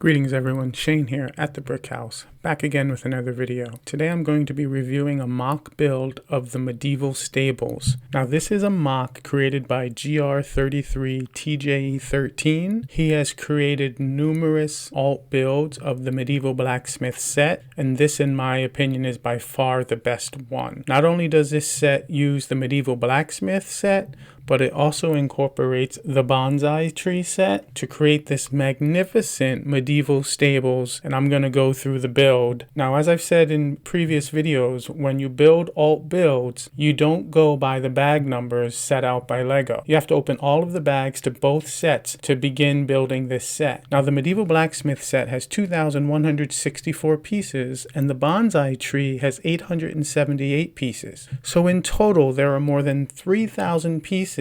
Greetings everyone, Shane here at the Brick House, back again with another video. Today I'm going to be reviewing a mock build of the medieval stables. Now this is a mock created by GR33TJE13. He has created numerous alt builds of the Medieval Blacksmith set, and this in my opinion is by far the best one. Not only does this set use the Medieval Blacksmith set, but it also incorporates the Bonsai Tree set to create this magnificent medieval stables, and I'm going to go through the build. Now, as I've said in previous videos, when you build alt builds, you don't go by the bag numbers set out by Lego. You have to open all of the bags to both sets to begin building this set. Now, the Medieval Blacksmith set has 2,164 pieces, and the Bonsai Tree has 878 pieces. So in total, there are more than 3,000 pieces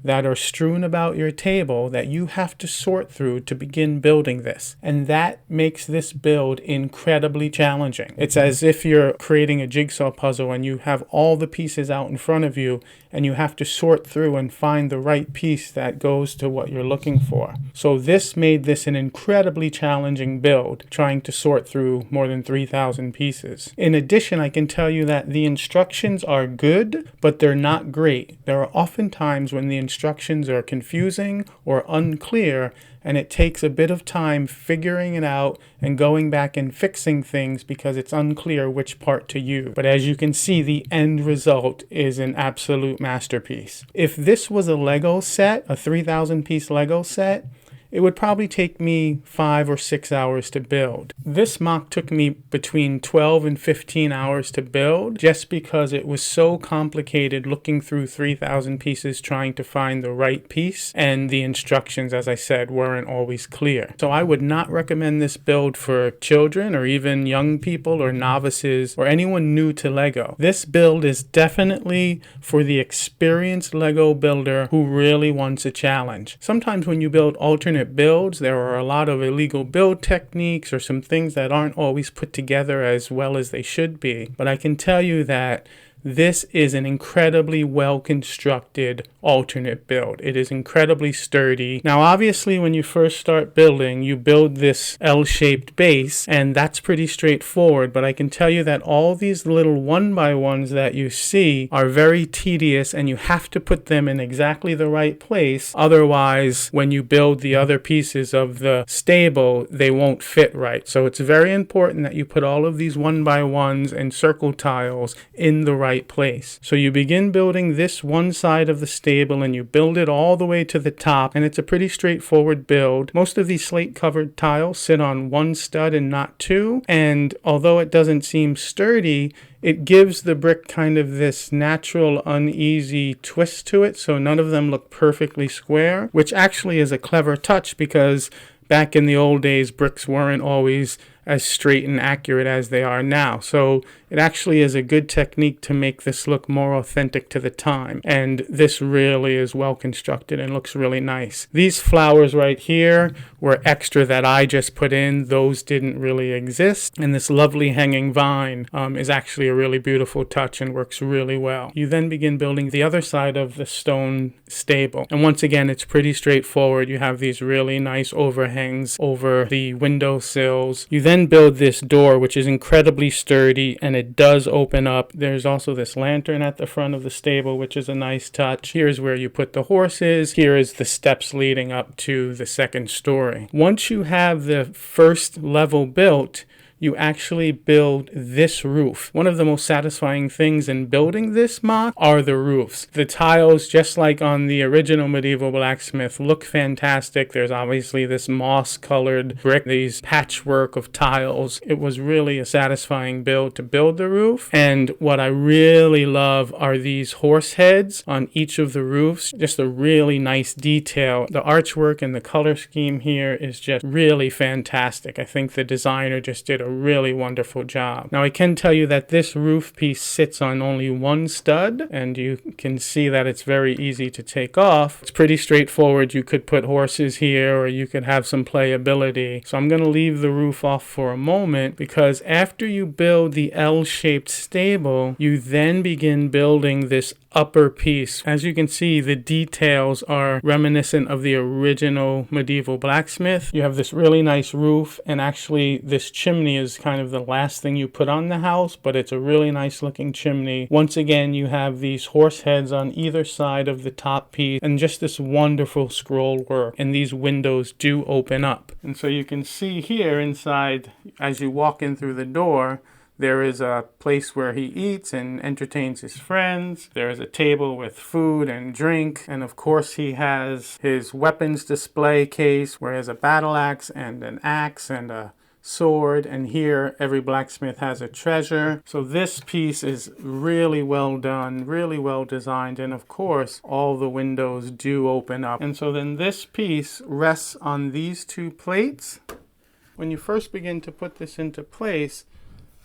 that are strewn about your table that you have to sort through to begin building this. And that makes this build incredibly challenging. It's as if you're creating a jigsaw puzzle and you have all the pieces out in front of you and you have to sort through and find the right piece that goes to what you're looking for. So this made this an incredibly challenging build, trying to sort through more than 3,000 pieces. In addition, I can tell you that the instructions are good, but they're not great. There are often times when the instructions are confusing or unclear, and it takes a bit of time figuring it out and going back and fixing things because it's unclear which part to use. But as you can see, the end result is an absolute masterpiece. If this was a Lego set, a 3,000 piece Lego set, it would probably take me 5 or 6 hours to build. This mock took me between 12 and 15 hours to build just because it was so complicated looking through 3,000 pieces trying to find the right piece, and the instructions, as I said, weren't always clear. So I would not recommend this build for children or even young people or novices or anyone new to Lego. This build is definitely for the experienced Lego builder who really wants a challenge. Sometimes when you build alternate builds, there are a lot of illegal build techniques or some things that aren't always put together as well as they should be. But I can tell you that this is an incredibly well-constructed alternate build. It is incredibly sturdy. Now, obviously, when you first start building, you build this L-shaped base, and that's pretty straightforward. But I can tell you that all these little one-by-ones that you see are very tedious, and you have to put them in exactly the right place. Otherwise, when you build the other pieces of the stable, they won't fit right. So it's very important that you put all of these one-by-ones and circle tiles in the right place. So you begin building this one side of the stable and you build it all the way to the top, and it's a pretty straightforward build. Most of these slate covered tiles sit on one stud and not two, and although it doesn't seem sturdy, it gives the brick kind of this natural uneasy twist to it, so none of them look perfectly square, which actually is a clever touch because back in the old days bricks weren't always as straight and accurate as they are now. So it actually is a good technique to make this look more authentic to the time. And this really is well constructed and looks really nice. These flowers right here were extra that I just put in. Those didn't really exist. And this lovely hanging vine is actually a really beautiful touch and works really well. You then begin building the other side of the stone stable. And once again, it's pretty straightforward. You have these really nice overhangs over the window sills. You then build this door, which is incredibly sturdy, and it does open up. There's also this lantern at the front of the stable, which is a nice touch. Here's where you put the horses. Here is the steps leading up to the second story. Once you have the first level built, you actually build this roof. One of the most satisfying things in building this mock are the roofs. The tiles, just like on the original Medieval Blacksmith, look fantastic. There's obviously this moss-colored brick, these patchwork of tiles. It was really a satisfying build to build the roof. And what I really love are these horse heads on each of the roofs. Just a really nice detail. The archwork and the color scheme here is just really fantastic. I think the designer just did a really wonderful job. Now I can tell you that this roof piece sits on only one stud, and you can see that it's very easy to take off. It's pretty straightforward. You could put horses here or you could have some playability. So I'm going to leave the roof off for a moment because after you build the L-shaped stable, you then begin building this upper piece. As you can see, the details are reminiscent of the original Medieval Blacksmith. You have this really nice roof, and actually this chimney is kind of the last thing you put on the house, but it's a really nice looking chimney. Once again, you have these horse heads on either side of the top piece, and just this wonderful scroll work, and these windows do open up. And so you can see here inside, as you walk in through the door, there is a place where he eats and entertains his friends. There is a table with food and drink. And of course, he has his weapons display case where he has a battle axe and an axe and a sword. And here, every blacksmith has a treasure. So this piece is really well done, really well designed. And of course, all the windows do open up. And so then this piece rests on these two plates. When you first begin to put this into place,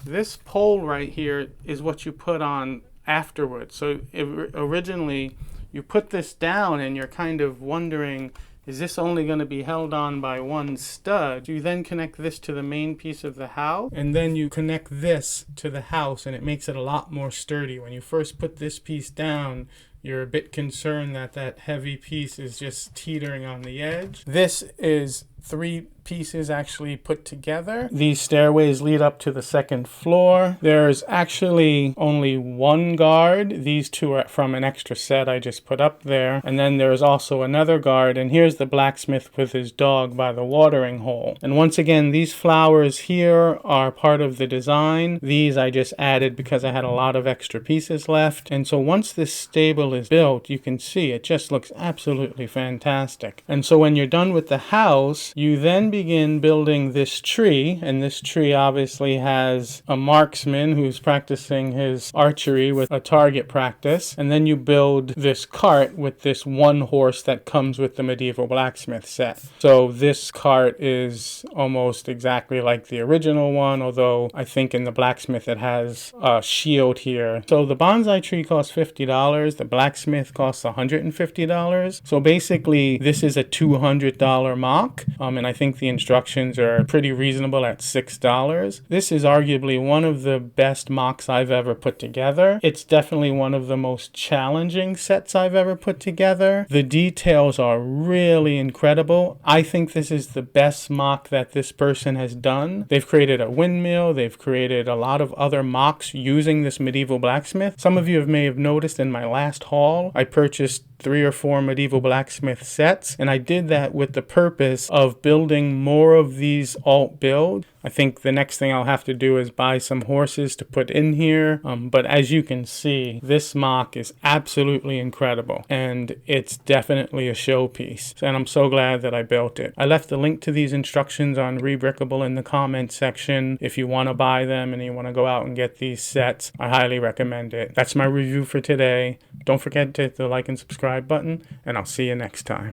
this pole right here is what you put on afterwards. So originally you put this down and you're kind of wondering, is this only going to be held on by one stud? You then connect this to the main piece of the house, and then you connect this to the house, and it makes it a lot more sturdy. When you first put this piece down, you're a bit concerned that that heavy piece is just teetering on the edge. This is 3 pieces actually put together. These stairways lead up to the second floor. There's actually only 1 guard. These 2 are from an extra set I just put up there. And then there's also another guard, and here's the blacksmith with his dog by the watering hole. And once again, these flowers here are part of the design. These I just added because I had a lot of extra pieces left. And so once this stable is built, you can see it just looks absolutely fantastic. And so when you're done with the house, you then begin building this tree, and this tree obviously has a marksman who's practicing his archery with a target practice, and then you build this cart with this 1 horse that comes with the Medieval Blacksmith set. So this cart is almost exactly like the original one, although I think in the blacksmith it has a shield here. So the Bonsai Tree costs $50, the blacksmith costs $150. So basically this is a $200 mock, and I think the instructions are pretty reasonable at $6. This is arguably one of the best mocks I've ever put together. It's definitely one of the most challenging sets I've ever put together. The details are really incredible. I think this is the best mock that this person has done. They've created a windmill. They've created a lot of other mocks using this Medieval Blacksmith. Some of you may have noticed in my last haul, I purchased 3 or 4 Medieval Blacksmith sets, and I did that with the purpose of building more of these alt builds. I think the next thing I'll have to do is buy some horses to put in here, but as you can see, this mock is absolutely incredible, and it's definitely a showpiece, and I'm so glad that I built it. I left the link to these instructions on Rebrickable in the comments section. If you want to buy them and you want to go out and get these sets, I highly recommend it. That's my review for today. Don't forget to hit the like and subscribe button, and I'll see you next time.